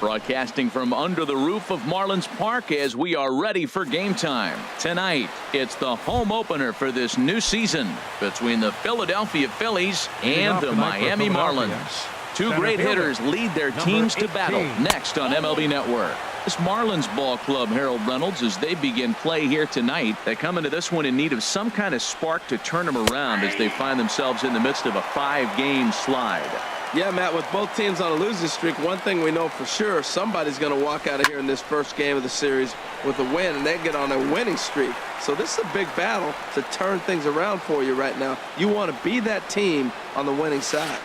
Broadcasting from under the roof of Marlins Park as we are ready for game time. Tonight, it's the home opener for this new season between the Philadelphia Phillies and the Miami Marlins. Two great hitters lead their teams to battle next on MLB Network. This Marlins ball club, Harold Reynolds, as they begin play here tonight, they come into this one in need of some kind of spark to turn them around as they find themselves in the midst of a 5-game slide. Yeah, Matt, with both teams on a losing streak, one thing we know for sure, somebody's going to walk out of here in this first game of the series with a win, and they get on a winning streak. So this is a big battle to turn things around for you right now. You want to be that team on the winning side.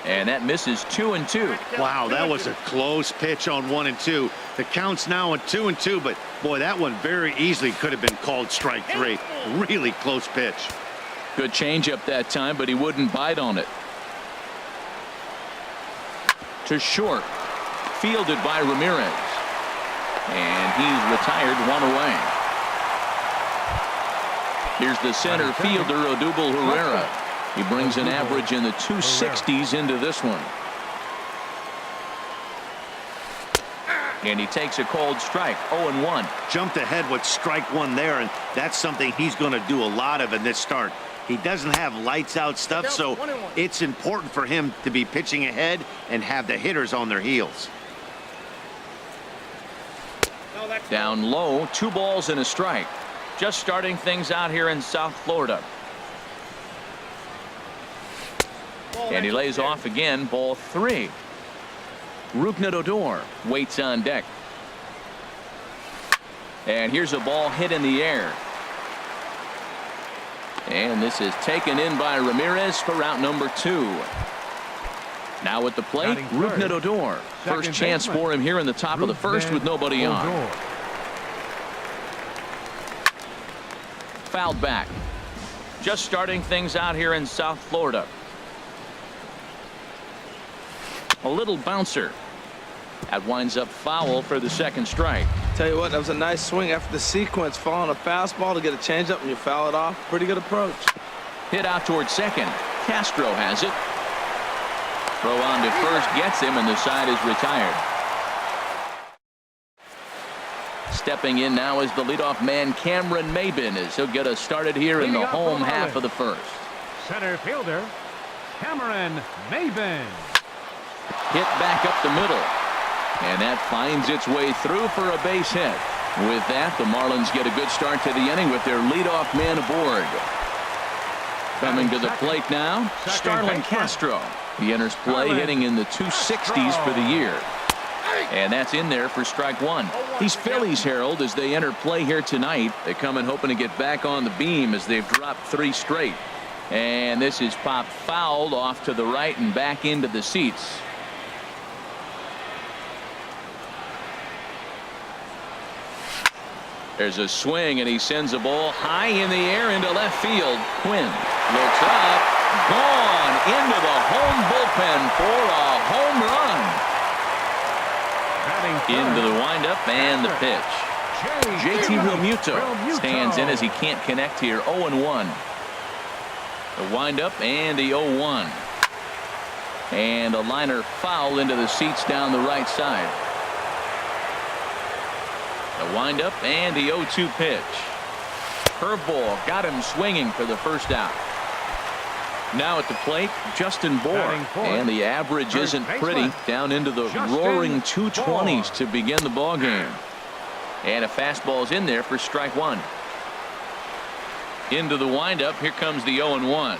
And that misses 2-2. Wow, that was a close pitch on 1-2. The count's now at 2-2, but boy, that one very easily could have been called strike 3. Really close pitch. Good changeup that time, but he wouldn't bite on it. To short, fielded by Ramirez, and he's retired one away. Here's the center fielder, Odubel Herrera. He brings an average in the 260s into this one. And he takes a cold strike, 0-1. Jumped ahead with strike 1 there, and that's something he's going to do a lot of in this start. He doesn't have lights out stuff, so it's important for him to be pitching ahead and have the hitters on their heels. Down low, 2 balls and a strike. Just starting things out here in South Florida. And he lays off again, ball 3. Rougned Odor waits on deck. And here's a ball hit in the air. And this is taken in by Ramirez for out number 2. Now at the plate, Rougned Odor. First chance for him here in the top of the first with nobody on. Fouled back. Just starting things out here in South Florida. A little bouncer. That winds up foul for the second strike. Tell you what, that was a nice swing after the sequence. Following a fastball to get a changeup and you foul it off. Pretty good approach. Hit out towards second. Castro has it. Throw on to first gets him, and the side is retired. Stepping in now is the leadoff man, Cameron Maybin, as he'll get us started here in the home half of the first. Center fielder, Cameron Maybin. Hit back up the middle. And that finds its way through for a base hit. With that, the Marlins get a good start to the inning with their leadoff man aboard. Coming to the plate now, Starlin Castro. He enters play hitting in the 260s for the year. And that's in there for strike 1. These Phillies, Harold, as they enter play here tonight, they come in hoping to get back on the beam as they've dropped 3 straight. And this is popped fouled off to the right and back into the seats. There's a swing, and he sends a ball high in the air into left field. Quinn looks up, gone into the home bullpen for a home run. Into the windup and the pitch. JT Realmuto stands in as he can't connect here. 0-1. The windup and the 0-1. And a liner foul into the seats down the right side. The windup and the 0-2 pitch. Curveball got him swinging for the first out. Now at the plate, Justin Bour. And the average isn't pretty. Down into the roaring 220s to begin the ball game. And a fastball's in there for strike 1. Into the windup. Here comes the 0-1.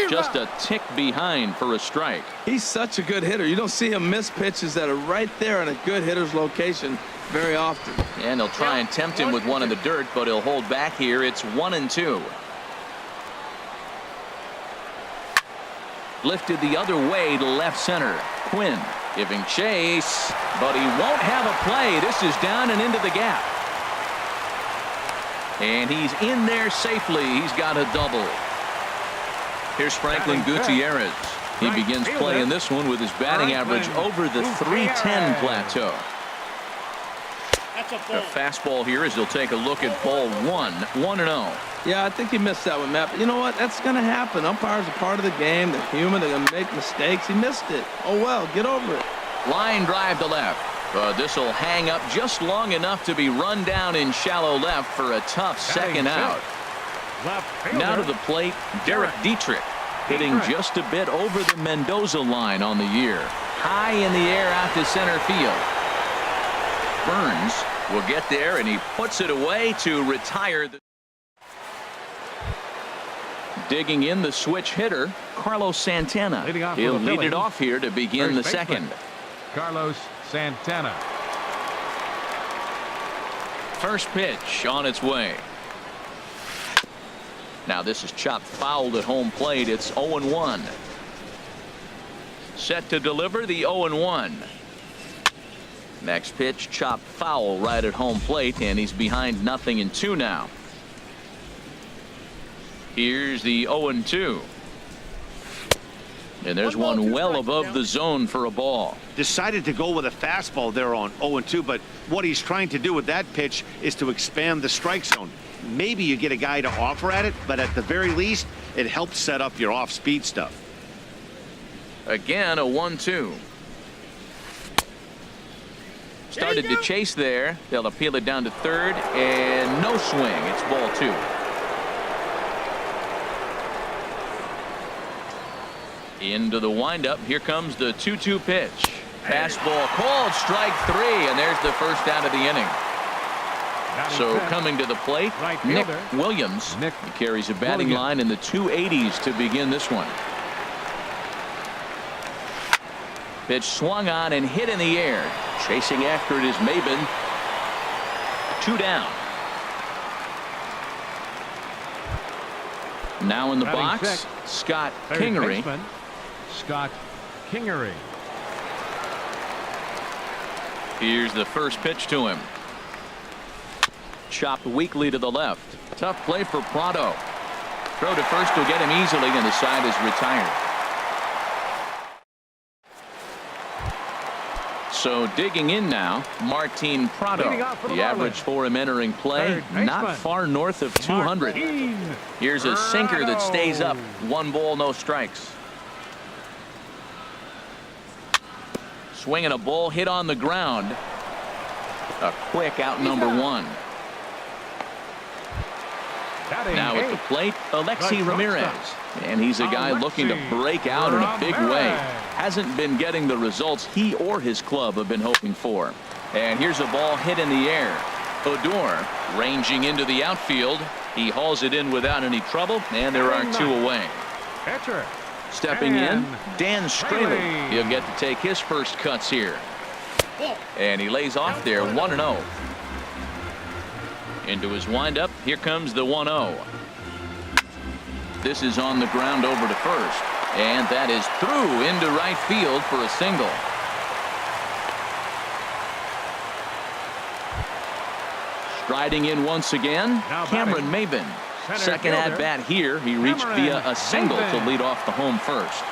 Just a tick behind for a strike. He's such a good hitter. You don't see him miss pitches that are right there in a good hitter's location very often. And they'll try and tempt him with one in the dirt, but he'll hold back here. It's 1-2. Lifted the other way to left center. Quinn giving chase, but he won't have a play. This is down and into the gap. And he's in there safely. He's got a double. Here's Franklin Gutierrez. He begins playing this one with his batting average over the 310 plateau. A fastball here as he'll take a look at ball 1. 1-0. Yeah, I think he missed that one, Matt. But you know what? That's going to happen. Umpires are part of the game. They're human. They're going to make mistakes. He missed it. Oh, well, get over it. Line drive to left. This will hang up just long enough to be run down in shallow left for a tough second out. Now to the plate, Derek Dietrich, hitting just a bit over the Mendoza line on the year. High in the air out to center field. Burns will get there, and he puts it away to retire. Digging in the switch hitter, Carlos Santana. He'll lead it off here to begin the second. Carlos Santana. First pitch on its way. Now this is chopped foul at home plate. It's 0-1. Set to deliver the 0-1. Next pitch chopped foul right at home plate, and he's behind 0-2 now. Here's the 0-2. And there's one well above the zone for a ball. Decided to go with a fastball there on 0-2, but what he's trying to do with that pitch is to expand the strike zone. Maybe you get a guy to offer at it, but at the very least, it helps set up your off-speed stuff. Again, a 1-2. Started to chase there. They'll appeal it down to third, and no swing. It's ball 2. Into the windup. Here comes the 2-2 pitch. Fastball called, strike 3, and there's the first out of the inning. So coming to the plate, Nick Williams. He carries a batting line in the 280s to begin this one. Pitch swung on and hit in the air. Chasing after it is Maben. 2 down. Now in the box, Scott Kingery. Scott Kingery. Here's the first pitch to him. Chopped weakly to the left. Tough play for Prado. Throw to first will get him easily, and the side is retired. So digging in now, Martin Prado. The average for him entering play, not far north of 200. Here's a sinker that stays up. 1 ball, no strikes. Swinging a ball hit on the ground. A quick out number 1. Now at the plate, Alexi Ramirez. And he's a guy looking to break out in a big way. Hasn't been getting the results he or his club have been hoping for. And here's a ball hit in the air. Odor ranging into the outfield. He hauls it in without any trouble, and there are 2 away. Stepping in, Dan Straley. He'll get to take his first cuts here. And he lays off there, 1-0. Into his windup, here comes the 1-0. This is on the ground over to first, and that is through into right field for a single. Striding in once again, Cameron Maben. Second at bat here. He reached via a single to lead off the home first.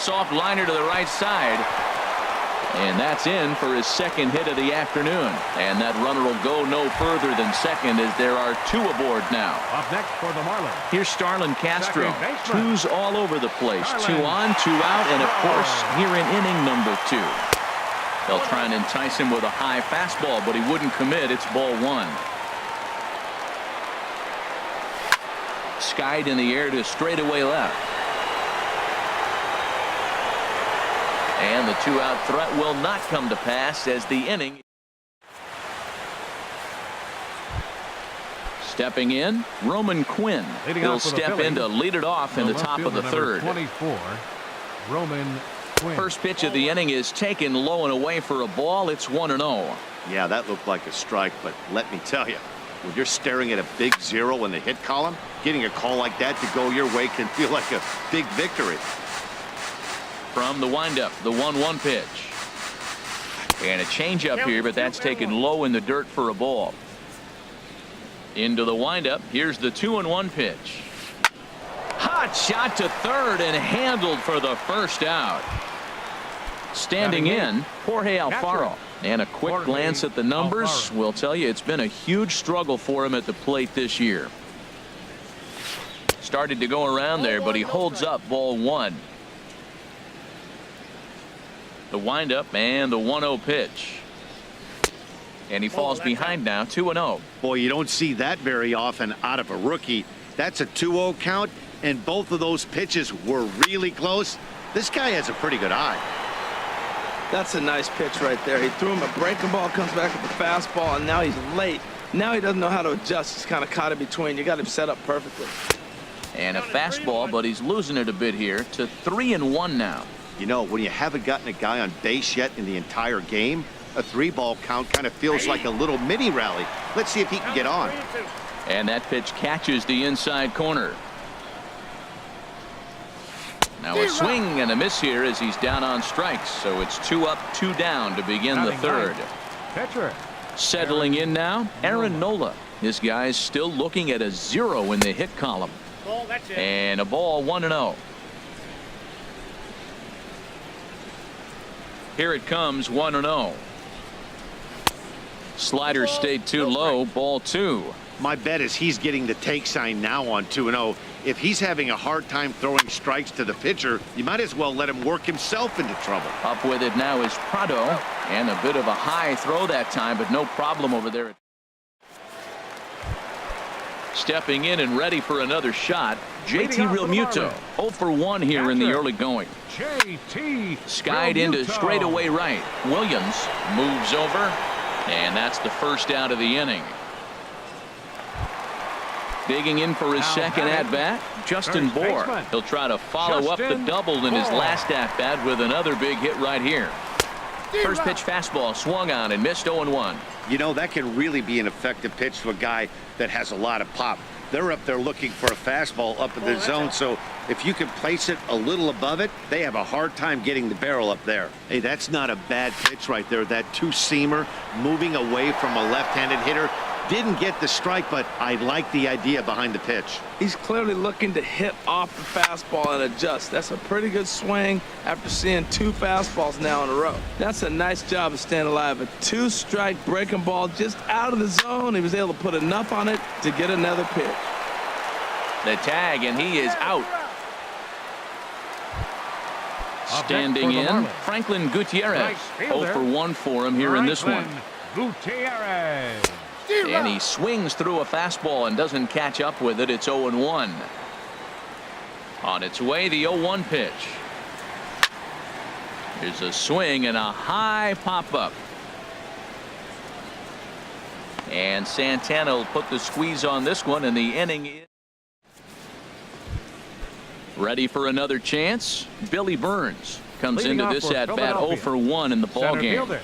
Soft liner to the right side. And that's in for his second hit of the afternoon. And that runner will go no further than second as there are 2 aboard now. Up next for the Marlins. Here's Starlin Castro. 2's all over the place. 2 on, 2 out, and of course here in inning number 2. They'll try and entice him with a high fastball, but he wouldn't commit. It's ball 1. Skied in the air to straightaway left. And the 2-out threat will not come to pass as the inning. Stepping in, Roman Quinn. He'll step in to lead it off in the top of the third. 24, Roman Quinn. First pitch of the inning is taken low and away for a ball. It's 1-0. Yeah, that looked like a strike, but let me tell you, when you're staring at a big 0 in the hit column, getting a call like that to go your way can feel like a big victory. From the windup, the 1-1 pitch. And a changeup here, but that's taken low in the dirt for a ball. Into the windup, here's the 2-1 pitch. Hot shot to third and handled for the first out. Standing in, Jorge Alfaro. And a quick glance at the numbers will tell you it's been a huge struggle for him at the plate this year. Started to go around there, but he holds up ball 1. The windup and the 1-0 pitch. And he falls behind now, 2-0. Boy, you don't see that very often out of a rookie. That's a 2-0 count, and both of those pitches were really close. This guy has a pretty good eye. That's a nice pitch right there. He threw him a breaking ball, comes back with the fastball, and now he's late. Now he doesn't know how to adjust. He's kind of caught in between. You got him set up perfectly. And a fastball, but he's losing it a bit here to 3-1 now. You know, when you haven't gotten a guy on base yet in the entire game, a 3-ball count kind of feels like a little mini rally. Let's see if he can get on. And that pitch catches the inside corner. Now a swing and a miss here as he's down on strikes. So it's 2 up, 2 down to begin the third. Pitcher. Settling in now, Aaron Nola. This guy's still looking at a 0 in the hit column. And a ball, 1-0. Here it comes, 1-0. Slider stayed too low, ball 2. My bet is he's getting the take sign now on 2-0. If he's having a hard time throwing strikes to the pitcher, you might as well let him work himself into trouble. Up with it now is Prado, and a bit of a high throw that time, but no problem over there. Stepping in and ready for another shot, JT Realmuto. 0 for 1 here in the early going. JT Skied into straightaway right. Williams moves over, and that's the first out of the inning. Digging in for his second at-bat, Justin Bour. He'll try to follow up the double in his last at-bat with another big hit right here. First pitch fastball swung on and missed 0-1. You know, that can really be an effective pitch to a guy that has a lot of pop. They're up there looking for a fastball up in the zone, so if you can place it a little above it, they have a hard time getting the barrel up there. Hey, that's not a bad pitch right there. That two-seamer moving away from a left-handed hitter. Didn't get the strike, but I like the idea behind the pitch. He's clearly looking to hit off the fastball and adjust. That's a pretty good swing after seeing 2 fastballs now in a row. That's a nice job of staying alive. A 2-strike breaking ball just out of the zone. He was able to put enough on it to get another pitch. The tag, and he is out. Standing in, Franklin Gutierrez. 0 for 1 for him here in this one. Gutierrez. And he swings through a fastball and doesn't catch up with it. It's 0-1. On its way, the 0-1 pitch. There's a swing and a high pop-up. And Santana will put the squeeze on this one, and the inning is ready for another chance. Billy Burns comes into this at-bat 0 for 1 in the ballgame.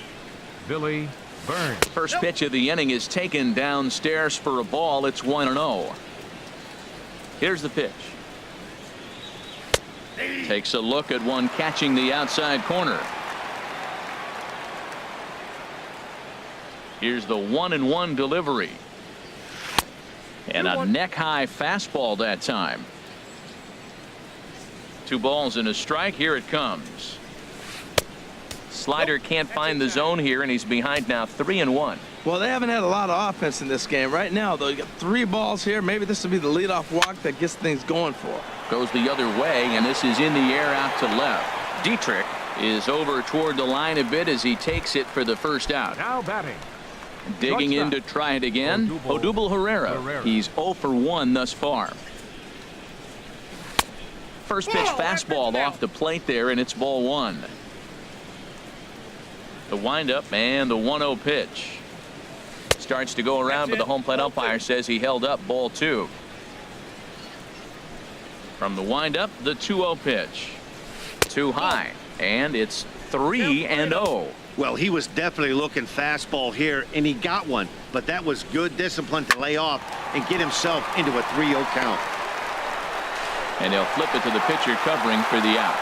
Billy Burns. First pitch of the inning is taken downstairs for a ball. It's 1-0. Here's the pitch. Takes a look at one catching the outside corner. Here's the 1-1 delivery. And a neck-high fastball that time. 2 balls and a strike. Here it comes. Slider can't find the zone here, and he's behind now 3-1. Well, they haven't had a lot of offense in this game. Right now, though, you got 3 balls here. Maybe this will be the leadoff walk that gets things going for. Goes the other way, and this is in the air out to left. Dietrich is over toward the line a bit as he takes it for the first out. Now batting. Digging in to try it again, Odubel Herrera. He's 0 for 1 thus far. First pitch fastball off the plate there, and it's ball 1. The windup and the 1-0 pitch. Starts to go around, but the home plate umpire says he held up, ball 2. From the windup, the 2-0 pitch. Too high, and it's 3-0. Well, he was definitely looking fastball here, and he got one. But that was good discipline to lay off and get himself into a 3-0 count. And he'll flip it to the pitcher covering for the out.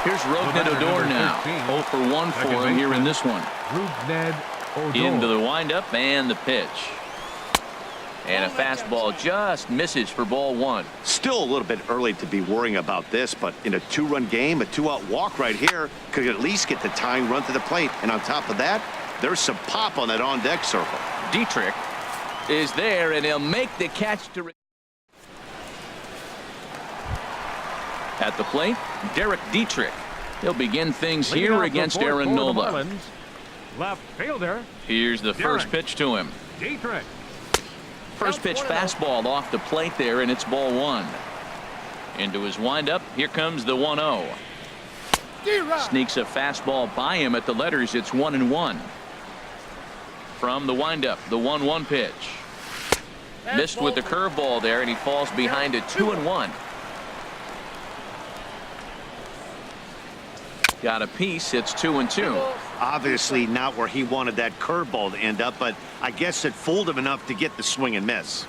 Here's Rougned Odor now. 0 for 1 for him here in this one. Rougned Odor. Into the windup and the pitch. And a fastball just misses for ball 1. Still a little bit early to be worrying about this, but in a 2-run game, a 2-out walk right here could at least get the tying run to the plate. And on top of that, there's some pop on that on-deck circle. Dietrich is there, and he'll make the catch to... At the plate, Derek Dietrich. He'll begin things Leading here off the against fourth Aaron for the Nola. Marlins, left fielder Here's the first pitch to him. Dietrich. First pitch fastball off the plate there, and it's ball one. Into his windup. Here comes the 1-0. Sneaks a fastball by him at the letters. It's 1-1. From the windup, the 1-1 pitch. Missed with the curveball there, and he falls behind it 2-1. Got a piece. It's 2-2. Obviously not where he wanted that curveball to end up, but I guess it fooled him enough to get the swing and miss.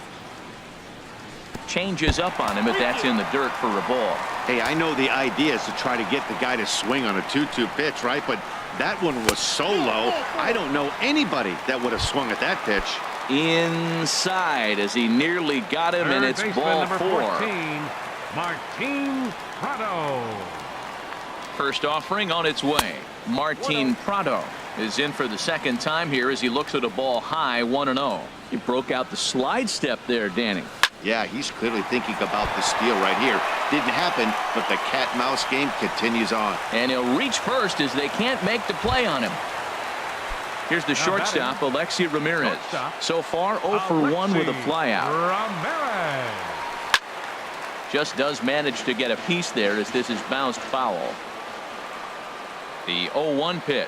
Changes up on him, but that's in the dirt for a ball. Hey, I know the idea is to try to get the guy to swing on a 2-2 pitch, right? But that one was so low, I don't know anybody that would have swung at that pitch. Inside as he nearly got him, and it's ball number 4. 14, Martin Prado. First offering on its way. Martin Prado is in for the second time here as he looks at a ball high, 1-0. He broke out the slide step there, Danny. Yeah, he's clearly thinking about the steal right here. Didn't happen, but the cat-mouse game continues on. And he'll reach first as they can't make the play on him. Here's the shortstop, Alexi Ramirez. So far, 0 for 1 with a flyout. Ramirez. Just does manage to get a piece there as this is bounced foul. The 0-1 pitch.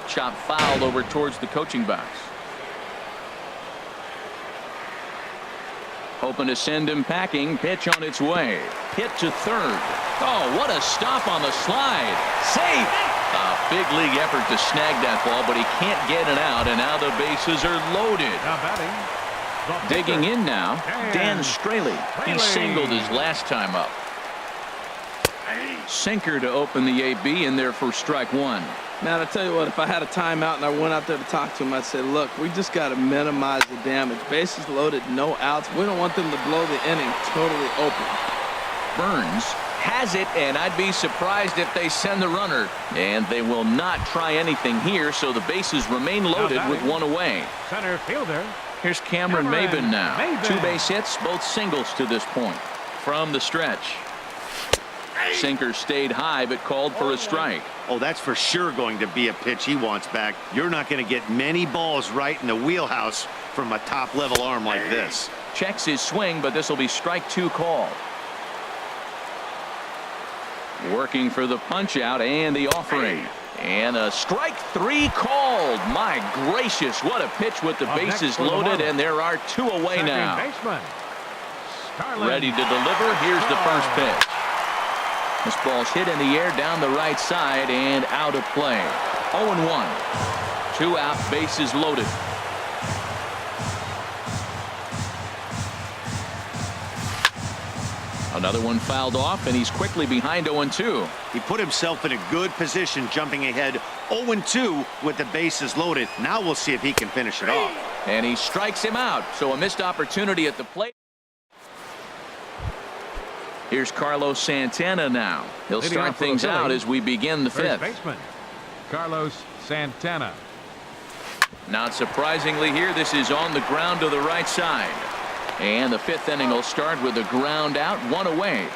Chop foul over towards the coaching box. Hoping to send him packing. Pitch on its way. Hit to third. Oh, what a stop on the slide. Safe. A big league effort to snag that ball, but he can't get it out, and now the bases are loaded. Now batting, the Digging pitcher, in now, Dan Straley. He singled his last time up. Sinker to open the AB in there for strike one. Man, I tell you what, if I had a timeout and I went out there to talk to him, I'd say, look, we just got to minimize the damage. Bases loaded, no outs. We don't want them to blow the inning totally open. Burns has it, and I'd be surprised if they send the runner. And they will not try anything here, so the bases remain loaded with one away. Center fielder. Here's Cameron Maybin now. Maybin. 2 base hits, both singles to this point. From the stretch. Sinker stayed high, but called for a strike. Oh, that's for sure going to be a pitch he wants back. You're not going to get many balls right in the wheelhouse from a top-level arm like this. Checks his swing, but this will be strike 2 called. Working for the punch out and the offering. And a strike 3 called. My gracious, what a pitch with the bases loaded, and there are 2 away now. Baseman, Ready to deliver. Here's the first pitch. This ball's hit in the air down the right side and out of play. 0-1. 2 out, bases loaded. Another one fouled off, and he's quickly behind 0-2. He put himself in a good position jumping ahead 0-2 with the bases loaded. Now we'll see if he can finish it off. And he strikes him out, so a missed opportunity at the plate. Here's Carlos Santana now. He'll start things out as we begin the 5th. Baseman, Carlos Santana. Not surprisingly here, this is on the ground to the right side. And the 5th inning will start with a ground out, 1 away.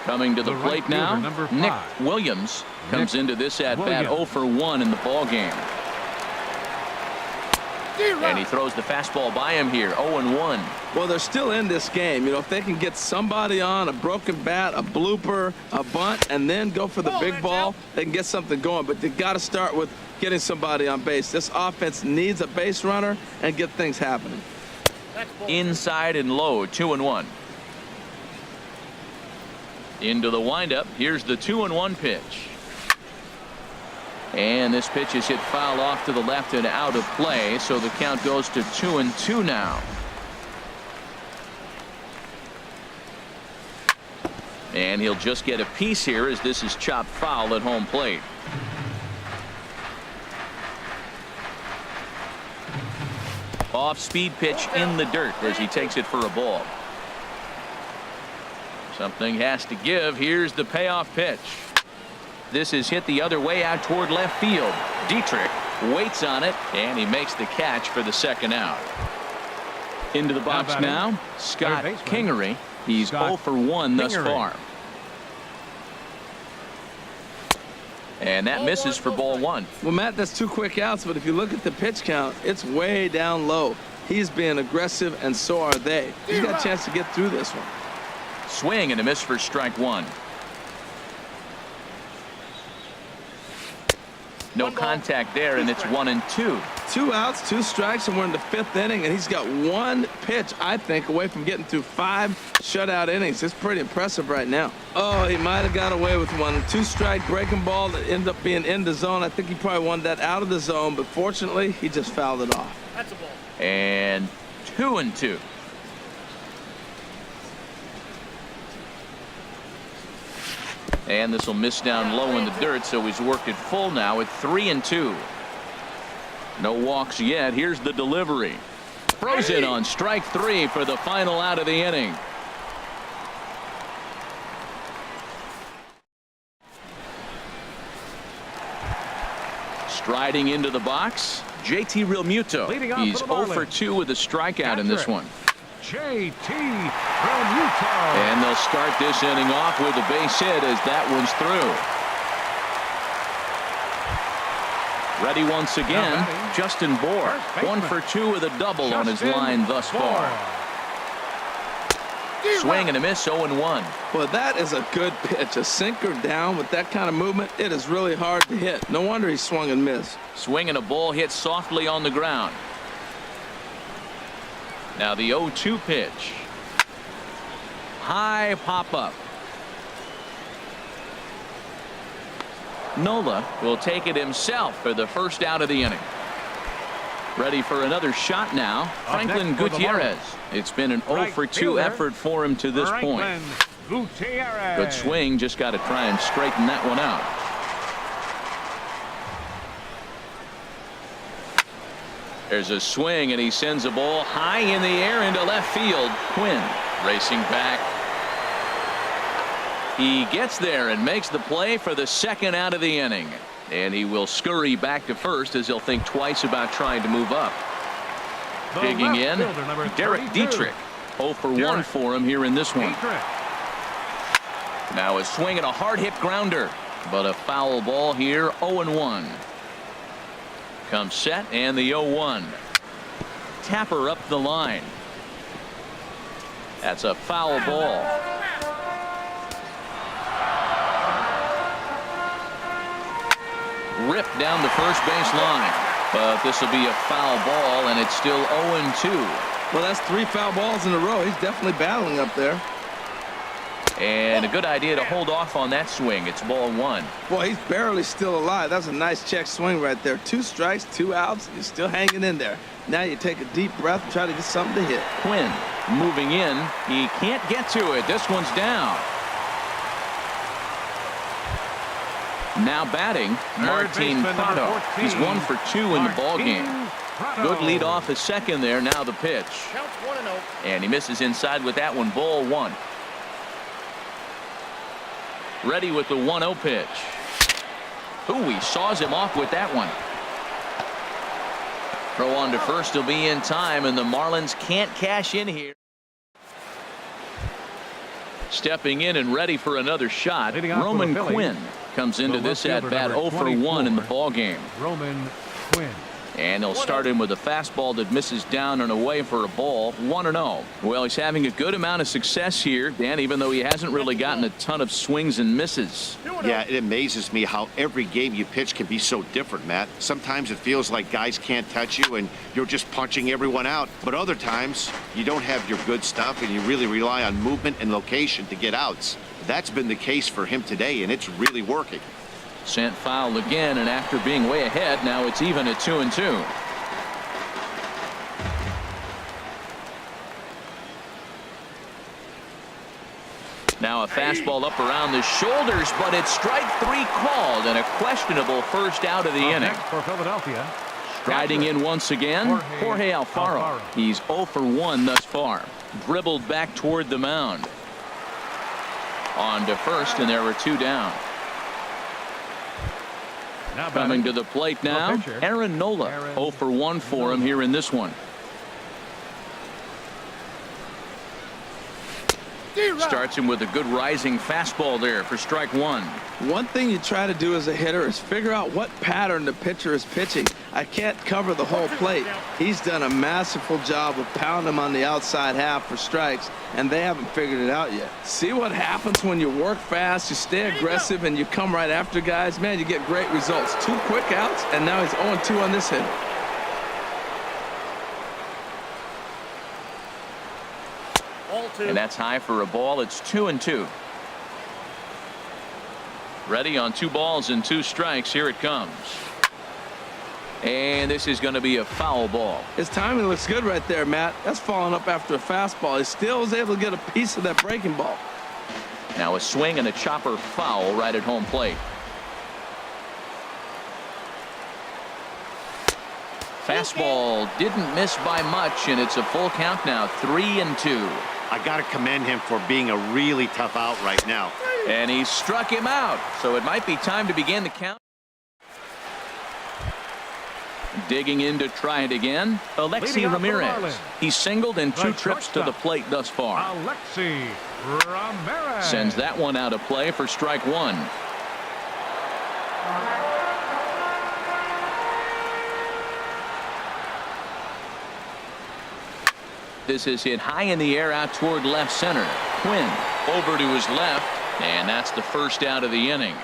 Coming to the plate now, Nick Williams comes into this at bat 0 for 1 in the ball game. And he throws the fastball by him here, 0-1. Well, they're still in this game. You know, if they can get somebody on, a broken bat, a blooper, a bunt, and then go for the big ball, they can get something going. But they got to start with getting somebody on base. This offense needs a base runner and get things happening. Inside and low, 2-1. Into the windup. Here's the 2-1 pitch. And this pitch is hit foul off to the left and out of play, so the count goes to 2-2 now. And he'll just get a piece here as this is chopped foul at home plate. Off-speed pitch in the dirt as he takes it for a ball. Something has to give. Here's the payoff pitch. This is hit the other way out toward left field. Dietrich waits on it, and he makes the catch for the second out. Into the box now, Scott Kingery. He's 0 for 1 thus far. And that misses for ball one. Well, Matt, that's 2 quick outs, but if you look at the pitch count, it's way down low. He's being aggressive, and so are they. He's got a chance to get through this one. Swing and a miss for strike one. No contact there, and it's 1-2. 2 outs, 2 strikes, and we're in the 5th inning, and he's got 1 pitch, I think, away from getting through 5 shutout innings. It's pretty impressive right now. Oh, he might have got away with one. 2-strike breaking ball that ended up being in the zone. I think he probably wanted that out of the zone, but fortunately, he just fouled it off. That's a ball. And 2-2. And this will miss down low in the dirt, so he's worked it full now at 3-2. No walks yet. Here's the delivery. Throws it on strike 3 for the final out of the inning. Striding into the box, JT Realmuto. He's 0 for 2 with a strikeout in this one. JT Realmuto. And they'll start this inning off with a base hit as that one's through. Ready once again, Justin Bour. 1 for 2 with a double on his line thus far. Swing and a miss, 0-1. Well, that is a good pitch. A sinker down with that kind of movement, it is really hard to hit. No wonder he swung and missed. Swing and a ball hit softly on the ground. Now the 0-2 pitch. High pop up. Nola will take it himself for the first out of the inning. Ready for another shot now. Franklin Gutierrez. It's been an 0 for 2 effort for him to this point. Good swing. Just got to try and straighten that one out. There's a swing, and he sends a ball high in the air into left field. Quinn racing back. He gets there and makes the play for the second out of the inning. And he will scurry back to first as he'll think twice about trying to move up. Digging in, Derek Dietrich. 0 for 1 for him here in this one. Now a swing and a hard hit grounder, but a foul ball here. 0-1. Comes set and the 0-1. Tapper up the line. That's a foul ball. Ripped down the first base line, but this will be a foul ball, and it's still 0-2. Well, that's 3 foul balls in a row. He's definitely battling up there. And a good idea to hold off on that swing. It's ball 1. Boy, he's barely still alive. That's a nice check swing right there. 2 strikes, 2 outs. He's still hanging in there. Now you take a deep breath and try to get something to hit. Quinn moving in. He can't get to it. This one's down. Now batting, Martin Prado. He's 1 for 2 in the ball game. Good lead off his second there. Now the pitch. Counts 1-0. And he misses inside with that one. Ball 1. Ready with the 1-0 pitch. Ooh, he saws him off with that one. Throw on to first will be in time, and the Marlins can't cash in here. Stepping in and ready for another shot, Roman Quinn comes into this at bat 0 for 1 in the ball game. Roman Quinn. And they'll start him with a fastball that misses down and away for a ball. 1-0. Well, he's having a good amount of success here, Dan, even though he hasn't really gotten a ton of swings and misses. Yeah, it amazes me how every game you pitch can be so different, Matt. Sometimes it feels like guys can't touch you and you're just punching everyone out. But other times you don't have your good stuff and you really rely on movement and location to get outs. That's been the case for him today, and it's really working. Sent foul again, and after being way ahead, now it's even at 2-2. Now a fastball up around the shoulders, but it's strike 3 called, and a questionable first out of the inning. For Philadelphia, Striding in once again, Jorge Alfaro. He's 0 for 1 thus far. Dribbled back toward the mound. On to first, and there were 2 down. Coming to the plate now, Aaron Nola. 0 for 1 for him here in this one. Starts him with a good rising fastball there for strike one. One thing you try to do as a hitter is figure out what pattern the pitcher is pitching. I can't cover the whole plate. He's done a masterful job of pounding him on the outside half for strikes, and they haven't figured it out yet. See what happens when you work fast, you stay aggressive, and you come right after guys? Man, you get great results. 2 quick outs, and now he's 0-2 on this hitter. And that's high for a ball. It's 2-2. Ready on 2 balls and 2 strikes. Here it comes. And this is going to be a foul ball. His timing looks good right there, Matt. That's falling up after a fastball. He still was able to get a piece of that breaking ball. Now a swing and a chopper foul right at home plate. Fastball didn't miss by much, and it's a full count now. 3-2. I got to commend him for being a really tough out right now. And he struck him out, so it might be time to begin the count. Digging in to try it again, Alexi Ramirez. He's singled in 2 trips to the plate thus far. Alexi Ramirez sends that one out of play for strike one. This is hit high in the air out toward left center. Quinn over to his left, and that's the first out of the inning.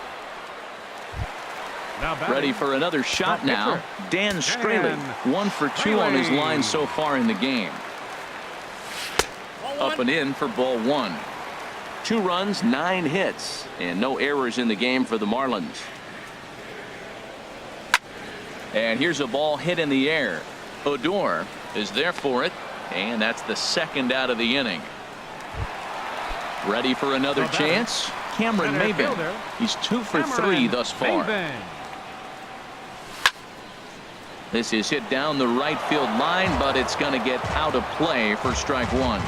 Ready for another shot now. Dan Straley, 1 for 2 on his line so far in the game. Up and in for ball 1. 2 runs, 9 hits, and no errors in the game for the Marlins. And here's a ball hit in the air. Odor is there for it, and that's the second out of the inning. Ready for another chance? Cameron Maybin. He's 2 for 3 thus far. This is hit down the right field line, but it's going to get out of play for strike one.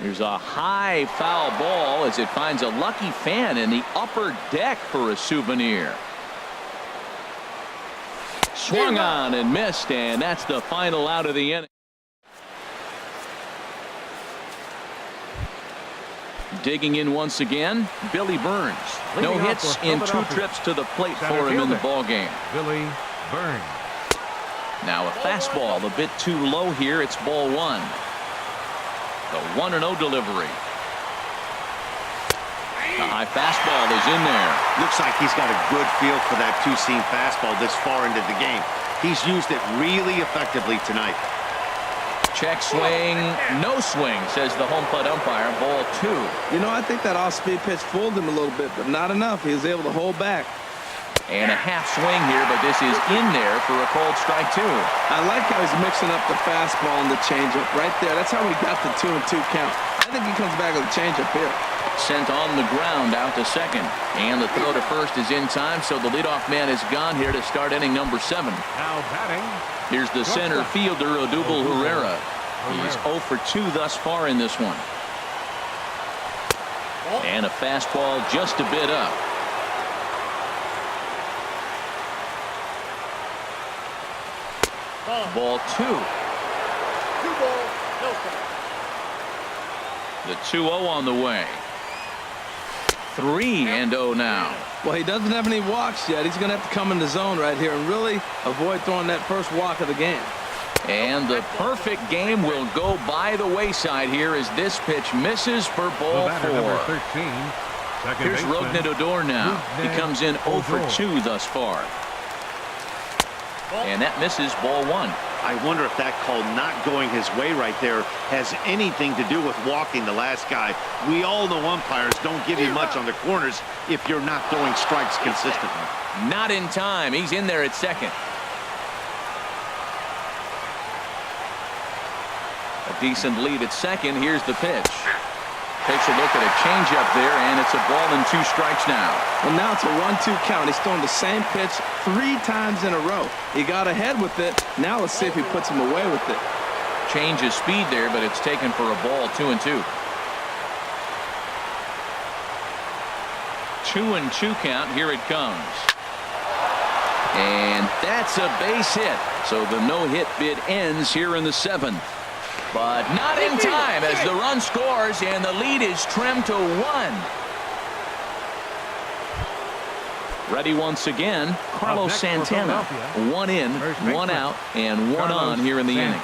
There's a high foul ball as it finds a lucky fan in the upper deck for a souvenir. Swung on and missed, and that's the final out of the inning. Digging in once again, Billy Burns. No hits in 2 trips to the plate for him in the ballgame. Billy Burns. Now a fastball a bit too low here. It's ball 1. The 1-0 delivery. The high fastball is in there. Looks like he's got a good feel for that 2-seam fastball this far into the game. He's used it really effectively tonight. Check swing, no swing, says the home plate umpire. Ball 2. You know, I think that off-speed pitch fooled him a little bit, but not enough. He was able to hold back. And a half swing here, but this is in there for a called strike 2. I like how he's mixing up the fastball and the changeup right there. That's how he got the 2-2 count. I think he comes back with a changeup here. Sent on the ground out to second, and the throw to first is in time, so the leadoff man is gone here to start inning number 7. Now batting. Here's the center fielder, Odubel Herrera. He's 0 for 2 thus far in this one. And a fastball just a bit up. Ball 2. The 2-0 on the way. 3-0 now. Well, he doesn't have any walks yet. He's going to have to come in the zone right here and really avoid throwing that first walk of the game. And the perfect game will go by the wayside here as this pitch misses for ball 4. Here's Rougned Odor now. He comes in 0 for 2 thus far. And that misses ball 1. I wonder if that call not going his way right there has anything to do with walking the last guy. We all know umpires don't give you much on the corners if you're not throwing strikes consistently. Not in time. He's in there at second. A decent lead at second. Here's the pitch. Takes a look at a changeup there, and it's a ball and 2 strikes now. Well, now it's a 1-2 count. He's throwing the same pitch 3 times in a row. He got ahead with it. Now let's see if he puts him away with it. Change of speed there, but it's taken for a ball. 2-2. 2-2 count. Here it comes. And that's a base hit. So the no-hit bid ends here in the 7th. But not in time as the run scores and the lead is trimmed to 1. Ready once again, Carlos Santana. 1 in, 1 out, and 1 on here in the inning.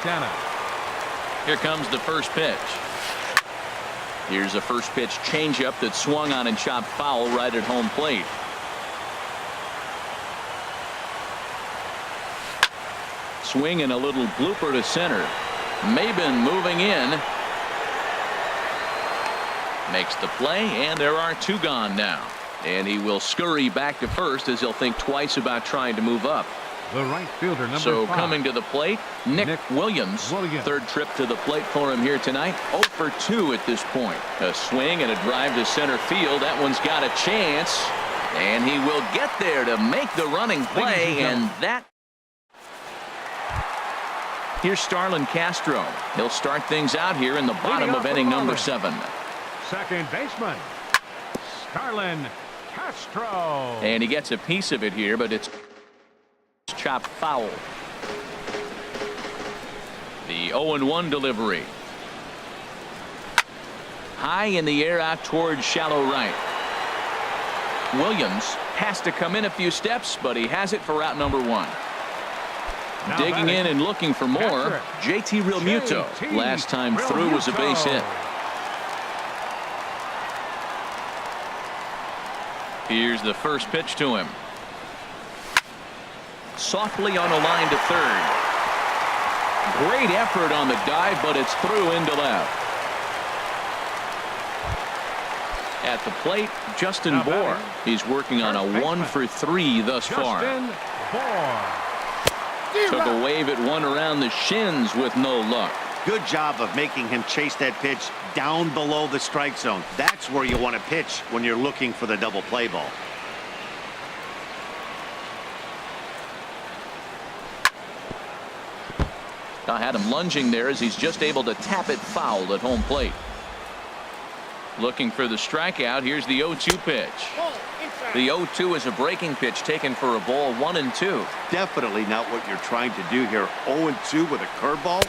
Here comes the first pitch. Here's a first pitch changeup that swung on and chopped foul right at home plate. Swing and a little blooper to center. Maben moving in. Makes the play, and there are 2 gone now. And he will scurry back to first as he'll think twice about trying to move up. The right fielder, number 5. Coming to the plate, Nick Williams. 3rd trip to the plate for him here tonight. 0 for 2 at this point. A swing and a drive to center field. That one's got a chance. And he will get there to make the running play. And that. Here's Starlin Castro. He'll start things out here in the bottom of inning number 7. Second baseman, Starlin Castro. And he gets a piece of it here, but it's chopped foul. The 0-1 delivery. High in the air out towards shallow right. Williams has to come in a few steps, but he has it for out number 1. Now digging in and looking for more. JT Realmuto. Last time through was a base hit. Here's the first pitch to him. Softly on a line to third. Great effort on the dive, but it's through into left. At the plate, Justin Bour. He's working on a 1 for 3 thus far. Took a wave at one around the shins with no luck. Good job of making him chase that pitch down below the strike zone. That's where you want to pitch when you're looking for the double play ball. I had him lunging there as he's just able to tap it foul at home plate. Looking for the strikeout. Here's the 0-2 pitch. The 0-2 is a breaking pitch taken for a ball. 1-2. Definitely not what you're trying to do here. 0-2 with a curveball.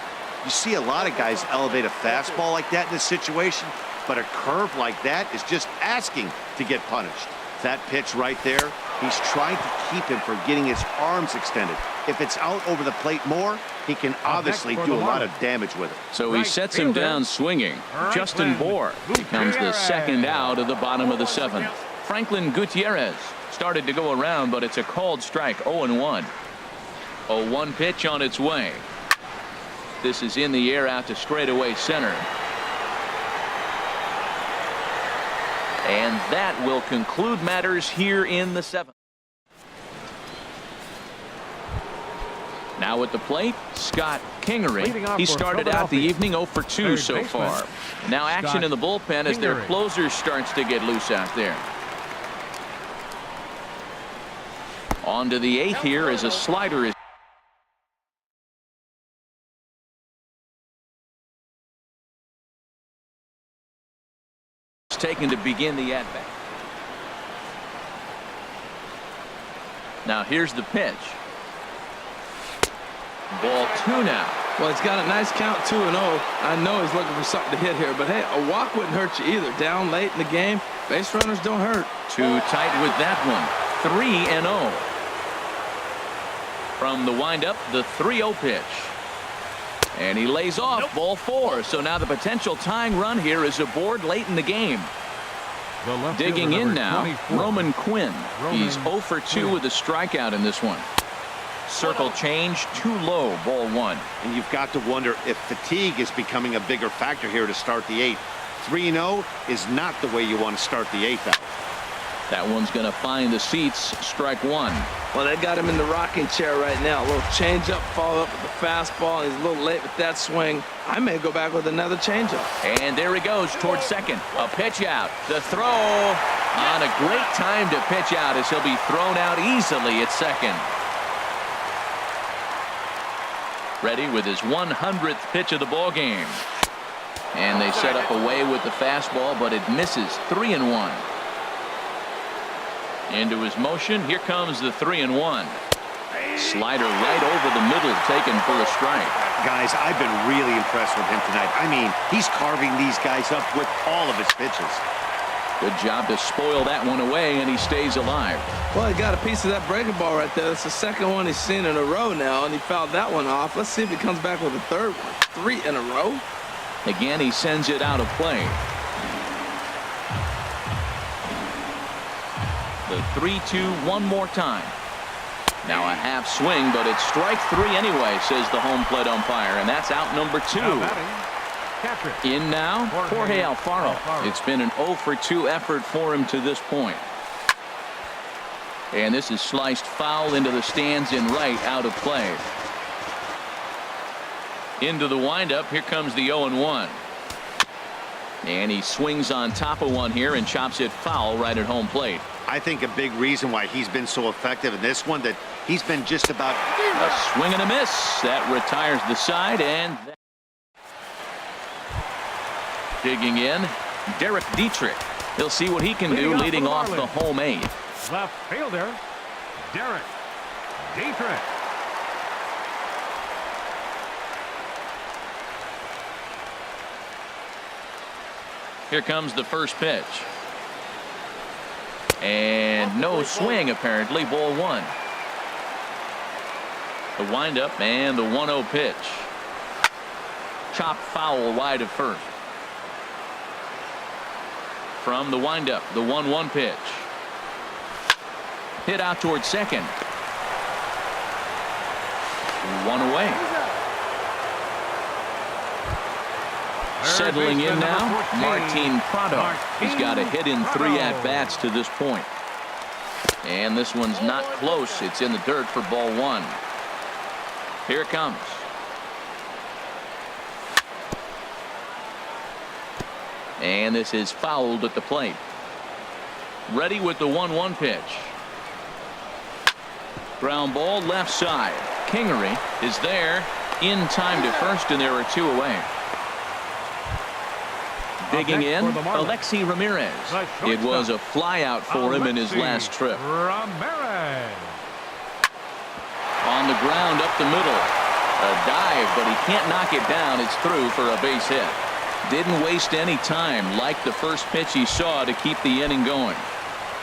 You see a lot of guys elevate a fastball like that in this situation, but a curve like that is just asking to get punished. That pitch right there, he's trying to keep him from getting his arms extended. If it's out over the plate more, he can obviously do a lot of damage with it. So he sets him down swinging. Justin Bour becomes the second out of the bottom of the 7th. Franklin Gutierrez started to go around, but it's a called strike. 0-1. A 1 pitch on its way. This is in the air out to straightaway center. And that will conclude matters here in the 7th. Now at the plate, Scott Kingery. He started out the evening 0 for 2 so far. Now action in the bullpen as their closer starts to get loose out there. On to the 8th here as a slider is taken to begin the at-bat. Now here's the pitch. Ball 2 now. Well, he's got a nice count, 2-0. I know he's looking for something to hit here, but hey, a walk wouldn't hurt you either. Down late in the game, base runners don't hurt. Too tight with that one. 3-0. From the windup, the 3-0 pitch. And he lays off. Ball 4. So now the potential tying run here is aboard late in the game. Digging in now, Roman Quinn. He's 0 for 2 with a strikeout in this one. Circle change, too low. Ball 1. And you've got to wonder if fatigue is becoming a bigger factor here to start the 8th. 3-0 is not the way you want to start the 8th out. That one's going to find the seats. Strike 1. Well, they got him in the rocking chair right now. A little changeup, follow up with the fastball. He's a little late with that swing. I may go back with another changeup. And there he goes towards second. A pitch out. The throw on a great time to pitch out as he'll be thrown out easily at second. Ready with his 100th pitch of the ball game. And they set up away with the fastball, but it misses. 3-1. Into his motion. Here comes the 3-1. Slider right over the middle, taken for a strike. Guys, I've been really impressed with him tonight. I mean, he's carving these guys up with all of his pitches. Good job to spoil that one away, and he stays alive. Well, he got a piece of that breaking ball right there. That's the second one he's seen in a row now, and he fouled that one off. Let's see if he comes back with a third one. 3 in a row. Again, he sends it out of play. The 3-2 one more time. Now a half swing, but it's strike 3 anyway, says the home plate umpire, and that's out number 2. In now, Jorge Alfaro. It's been an 0-for-2 effort for him to this point. And this is sliced foul into the stands in right, out of play. Into the windup, here comes the 0-1. And he swings on top of one here and chops it foul right at home plate. I think a big reason why he's been so effective in this one, that he's been just about... A swing and a miss. That retires the side, and... Digging in, Derek Dietrich. He'll see what he can do leading off the home 8. Left fielder, Derek Dietrich. Here comes the first pitch. And no swing, apparently. Ball 1. The windup and the 1-0 pitch. Chop foul wide of first. From the windup, the 1-1 pitch. Hit out towards second. 1 away. Settling in now, Martin Prado. He's got a hit in 3 at-bats to this point. And this one's not close. It's in the dirt for ball 1. Here it comes. And this is fouled at the plate. Ready with the 1-1 pitch. Ground ball left side. Kingery is there in time to first, and there are 2 away. Digging in, Alexi Ramirez. It was a flyout for him in his last trip. Ramirez. On the ground up the middle. A dive, but he can't knock it down. It's through for a base hit. Didn't waste any time, like the first pitch he saw, to keep the inning going.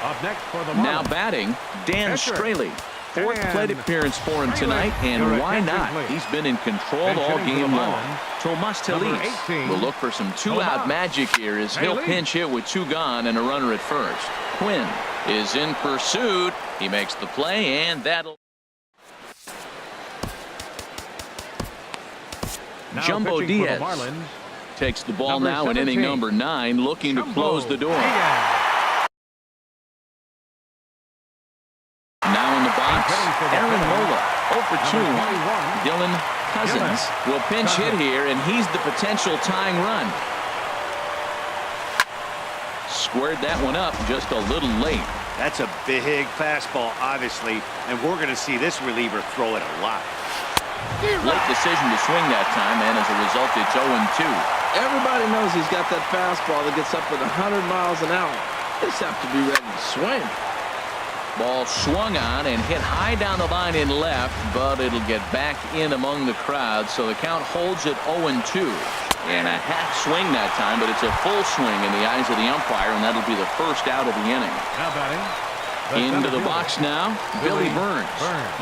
Up next for the Marlins. Now batting, Dan Straley. 4th plate appearance for him tonight, and why not? He's been in control all game long. Tomas Telis will look for some 2-out magic here as he'll pinch hit with 2 gone and a runner at first. Quinn is in pursuit. He makes the play, and that'll... Jumbo Diaz takes the ball now in inning number 9, looking to close the door. Now in the box, Aaron Nola, 0 for 2. Dylan Cousins will pinch hit here, and he's the potential tying run. Squared that one up just a little late. That's a big fastball, obviously, and we're going to see this reliever throw it a lot. Late decision to swing that time, and as a result, it's 0-2. Everybody knows he's got that fastball that gets up with 100 miles an hour. They just have to be ready to swing. Ball swung on and hit high down the line in left, but it'll get back in among the crowd, so the count holds at 0-2. And a half swing that time, but it's a full swing in the eyes of the umpire, and that'll be the first out of the inning. Now batting. Into the box now, Billy Burns.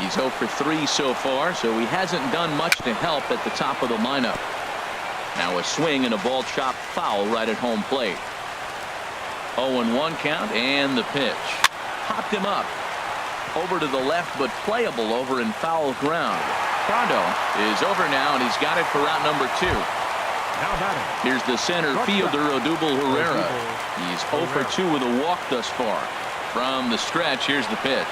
He's 0 for 3 so far, so he hasn't done much to help at the top of the lineup. Now a swing and a ball chopped foul right at home plate. 0-1 count, and the pitch. Popped him up. Over to the left, but playable over in foul ground. Prado is over now, and he's got it for out number 2. Now batting. Here's the center fielder, Odubel Herrera. He's 0 for 2 with a walk thus far. From the stretch, here's the pitch.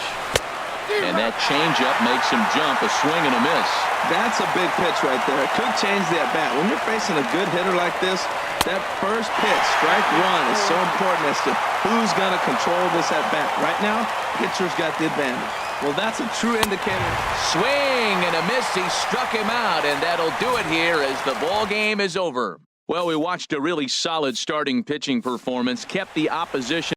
And that changeup makes him jump, a swing and a miss. That's a big pitch right there. It could change the at-bat. When you're facing a good hitter like this, that first pitch, strike 1, is so important as to who's going to control this at-bat. Right now, pitcher's got the advantage. Well, that's a true indicator. Swing and a miss. He struck him out, and that'll do it here as the ball game is over. Well, we watched a really solid starting pitching performance, kept the opposition